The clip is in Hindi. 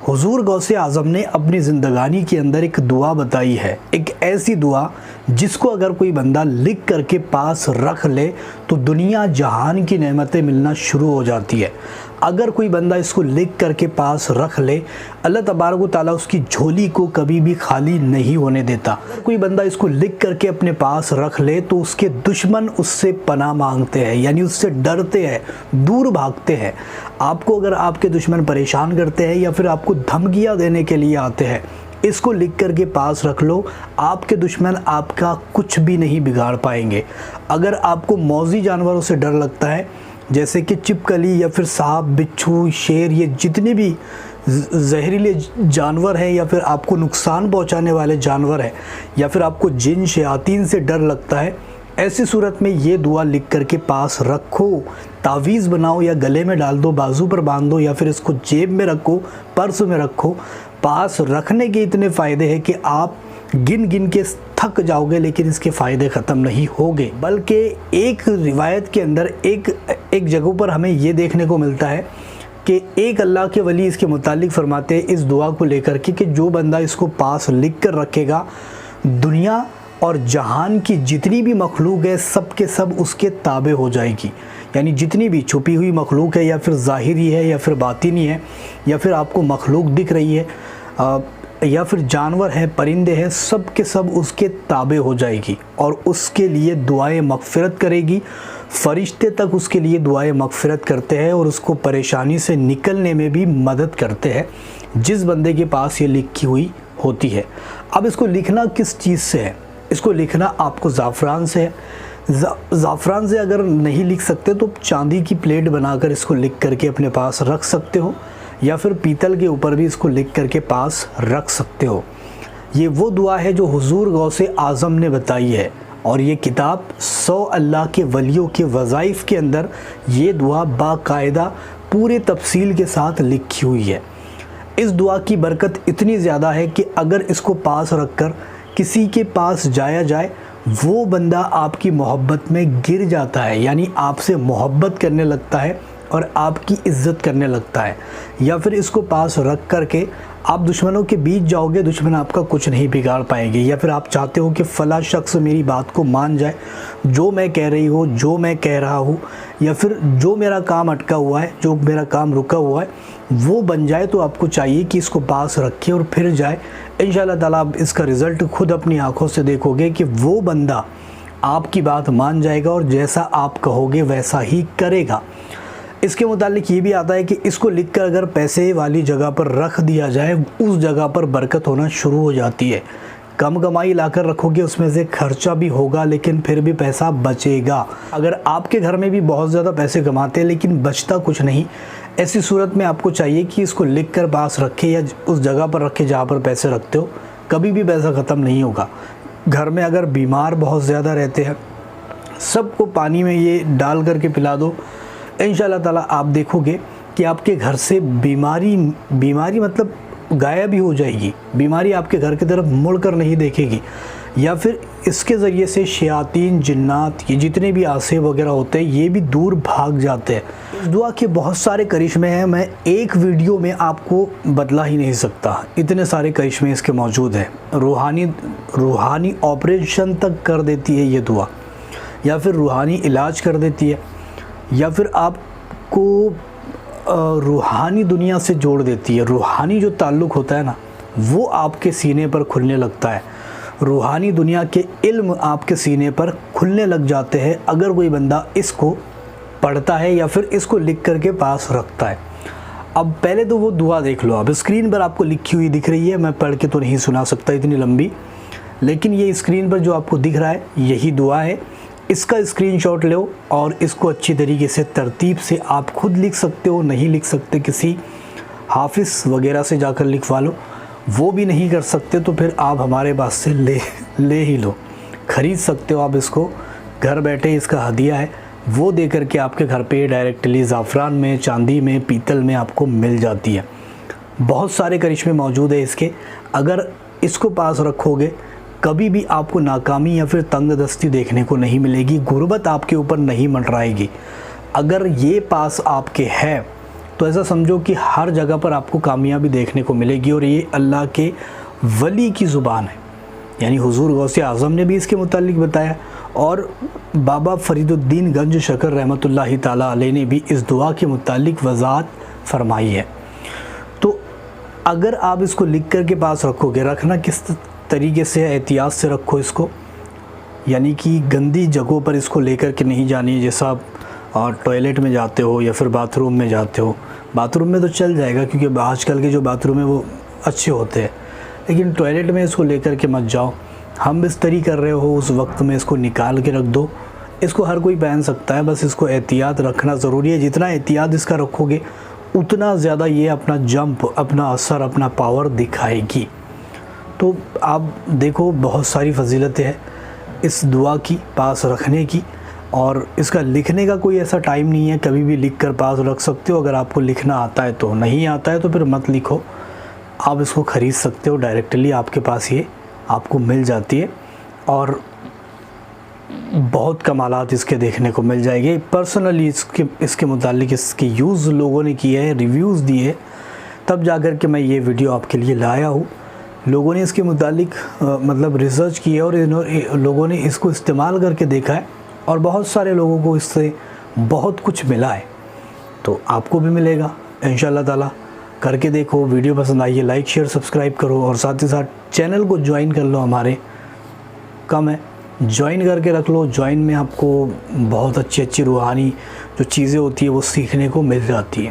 हुजूर गौसे आज़म ने अपनी ज़िंदगानी के अंदर एक दुआ बताई है, एक ऐसी दुआ जिसको अगर कोई बंदा लिख करके पास रख ले तो दुनिया जहान की नेमतें मिलना शुरू हो जाती है। अगर कोई बंदा इसको लिख करके पास रख ले, अल्लाह तबारक व तआला उसकी झोली को कभी भी खाली नहीं होने देता। कोई बंदा इसको लिख करके अपने पास रख ले तो उसके दुश्मन उससे पनाह मांगते हैं, यानी उससे डरते हैं, दूर भागते हैं। आपको अगर आपके दुश्मन परेशान करते हैं या फिर आपको धमकियाँ देने के लिए आते हैं, इसको लिख करके पास रख लो, आपके दुश्मन आपका कुछ भी नहीं बिगाड़ पाएंगे। अगर आपको मौजी जानवरों से डर लगता है, जैसे कि छिपकली या फिर सांप, बिच्छू, शेर, ये जितने भी जहरीले जानवर हैं या फिर आपको नुकसान पहुंचाने वाले जानवर हैं, या फिर आपको जिन शयातीन से डर लगता है, ऐसी सूरत में ये दुआ लिख करके पास रखो। तावीज़ बनाओ या गले में डाल दो, बाजू पर बांध दो, या फिर इसको जेब में रखो, पर्स में रखो। पास रखने के इतने फ़ायदे हैं कि आप गिन गिन के थक जाओगे, लेकिन इसके फ़ायदे ख़त्म नहीं होंगे। बल्कि एक रिवायत के अंदर एक जगह पर हमें ये देखने को मिलता है कि एक अल्लाह के वली इसके मुतालिक फरमाते हैं इस दुआ को लेकर के कि जो बंदा इसको पास लिख कर रखेगा, दुनिया और जहान की जितनी भी मखलूक है सब के सब उसके ताबे हो जाएगी। यानी जितनी भी छुपी हुई मखलूक है, या फिर ज़ाहिरी है या फिर बातिनी है, या फिर आपको मखलूक दिख रही है, या फिर जानवर है, परिंदे हैं, सब के सब उसके ताबे हो जाएगी और उसके लिए दुआएं मगफ़िरत करेगी। फ़रिश्ते तक उसके लिए दुआएं मगफ़िरत करते हैं और उसको परेशानी से निकलने में भी मदद करते हैं, जिस बंदे के पास ये लिखी हुई होती है। अब इसको लिखना किस चीज़ से है? इसको लिखना आपको ज़ाफ़रान से है। ज़ाफ़रान से अगर नहीं लिख सकते तो चांदी की प्लेट बनाकर इसको लिख करके अपने पास रख सकते हो, या फिर पीतल के ऊपर भी इसको लिख करके पास रख सकते हो। ये वो दुआ है जो हुजूर गौसे आज़म ने बताई है, और ये किताब 100 अल्लाह के वलियों के वज़ाइफ़ के अंदर ये दुआ बाकायदा पूरे तफसील के साथ लिखी हुई है। इस दुआ की बरकत इतनी ज़्यादा है कि अगर इसको पास रख कर किसी के पास जाया जाए, वो बंदा आपकी मोहब्बत में गिर जाता है, यानी आपसे मोहब्बत करने लगता है और आपकी इज़्ज़त करने लगता है। या फिर इसको पास रख कर के आप दुश्मनों के बीच जाओगे, दुश्मन आपका कुछ नहीं बिगाड़ पाएंगे। या फिर आप चाहते हो कि फ़ला शख्स मेरी बात को मान जाए, जो मैं कह रही हूँ, जो मैं कह रहा हूँ, या फिर जो मेरा काम अटका हुआ है, जो मेरा काम रुका हुआ है, वो बन जाए, तो आपको चाहिए कि इसको पास रखें और फिर जाए। इंशाअल्लाह ताला आप इसका रिज़ल्ट खुद अपनी आँखों से देखोगे कि वो बंदा आपकी बात मान जाएगा और जैसा आप कहोगे वैसा ही करेगा। इसके मुतालिक ये भी आता है कि इसको लिखकर अगर पैसे वाली जगह पर रख दिया जाए, उस जगह पर बरकत होना शुरू हो जाती है। कम कमाई लाकर रखोगे, उसमें से खर्चा भी होगा, लेकिन फिर भी पैसा बचेगा। अगर आपके घर में भी बहुत ज़्यादा पैसे कमाते हैं लेकिन बचता कुछ नहीं, ऐसी सूरत में आपको चाहिए कि इसको लिख कर पास रखें या उस जगह पर रखें जहाँ पर पैसे रखते हो। कभी भी पैसा ख़त्म नहीं होगा। घर में अगर बीमार बहुत ज़्यादा रहते हैं, सबको पानी में ये डाल करके पिला दो, इंशाअल्लाह ताला आप देखोगे कि आपके घर से बीमारी मतलब गायब ही हो जाएगी। बीमारी आपके घर की तरफ मुड़कर नहीं देखेगी। या फिर इसके ज़रिए से शयातीन, जिन्नात, ये जितने भी आसे वगैरह होते हैं, ये भी दूर भाग जाते हैं। इस दुआ के बहुत सारे करिश्मे हैं, मैं एक वीडियो में आपको बतला ही नहीं सकता, इतने सारे करिश्मे इसके मौजूद हैं। रूहानी ऑपरेशन तक कर देती है ये दुआ, या फिर रूहानी इलाज कर देती है, या फिर आपको रूहानी दुनिया से जोड़ देती है। रूहानी जो ताल्लुक़ होता है ना, वो आपके सीने पर खुलने लगता है। रूहानी दुनिया के इल्म आपके सीने पर खुलने लग जाते हैं अगर कोई बंदा इसको पढ़ता है या फिर इसको लिख करके पास रखता है। अब पहले तो वो दुआ देख लो। अब स्क्रीन पर आपको लिखी हुई दिख रही है, मैं पढ़ के तो नहीं सुना सकता इतनी लंबी, लेकिन ये स्क्रीन पर जो आपको दिख रहा है यही दुआ है। इसका स्क्रीनशॉट लो और इसको अच्छी तरीके से तरतीब से आप खुद लिख सकते हो। नहीं लिख सकते, किसी हाफिज़ वगैरह से जाकर लिखवा लो। वो भी नहीं कर सकते तो फिर आप हमारे पास से ले ही लो, ख़रीद सकते हो आप इसको। घर बैठे इसका हदिया है, वो दे करके आपके घर पे डायरेक्टली ज़ाफ़रान में, चांदी में, पीतल में आपको मिल जाती है। बहुत सारे करिश्मे मौजूद है इसके। अगर इसको पास रखोगे, कभी भी आपको नाकामी या फिर तंगदस्ती देखने को नहीं मिलेगी, गुर्बत आपके ऊपर नहीं मंडराएगी। अगर ये पास आपके है तो ऐसा समझो कि हर जगह पर आपको कामयाबी देखने को मिलेगी। और ये अल्लाह के वली की ज़ुबान है, यानी हुज़ूर गौसे आज़म ने भी इसके मुतालिक बताया और बाबा फरीदुद्दीन गंज शकर रहमतुल्लाहि ताला अलैह ने भी इस दुआ के मुतालिक वज़ाहत फरमाई है। तो अगर आप इसको लिख कर के पास रखोगे, रखना किस तरीके से, एहतियात से रखो इसको, यानी कि गंदी जगहों पर इसको लेकर के नहीं जानी है। जैसा आप टॉयलेट में जाते हो या फिर बाथरूम में जाते हो, बाथरूम में तो चल जाएगा क्योंकि आजकल के जो बाथरूम है वो अच्छे होते हैं, लेकिन टॉयलेट में इसको लेकर के मत जाओ। हम बिस्तरी कर रहे हो उस वक्त में इसको निकाल के रख दो। इसको हर कोई पहन सकता है, बस इसको एहतियात रखना ज़रूरी है। जितना एहतियात इसका रखोगे उतना ज़्यादा ये अपना जंप, अपना असर, अपना पावर दिखाएगी। तो आप देखो, बहुत सारी फजीलतें हैं इस दुआ की पास रखने की, और इसका लिखने का कोई ऐसा टाइम नहीं है, कभी भी लिख कर पास रख सकते हो। अगर आपको लिखना आता है तो, नहीं आता है तो फिर मत लिखो, आप इसको ख़रीद सकते हो डायरेक्टली, आपके पास ये आपको मिल जाती है और बहुत कमालात इसके देखने को मिल जाएंगे। पर्सनली इसके मुतालिक इसके यूज़ लोगों ने किए हैं, रिव्यूज़ दिए, तब जाकर के मैं ये वीडियो आपके लिए लाया हूँ। लोगों ने इसके मुतालिक मतलब रिसर्च की है और लोगों ने इसको इस्तेमाल करके देखा है और बहुत सारे लोगों को इससे बहुत कुछ मिला है। तो आपको भी मिलेगा इंशाअल्लाह ताला। करके देखो, वीडियो पसंद आई है लाइक शेयर सब्सक्राइब करो और साथ ही साथ चैनल को ज्वाइन कर लो, हमारे कम है, ज्वाइन करके रख लो। ज्वाइन में आपको बहुत अच्छी रूहानी जो चीज़ें होती है वो सीखने को मिल जाती है।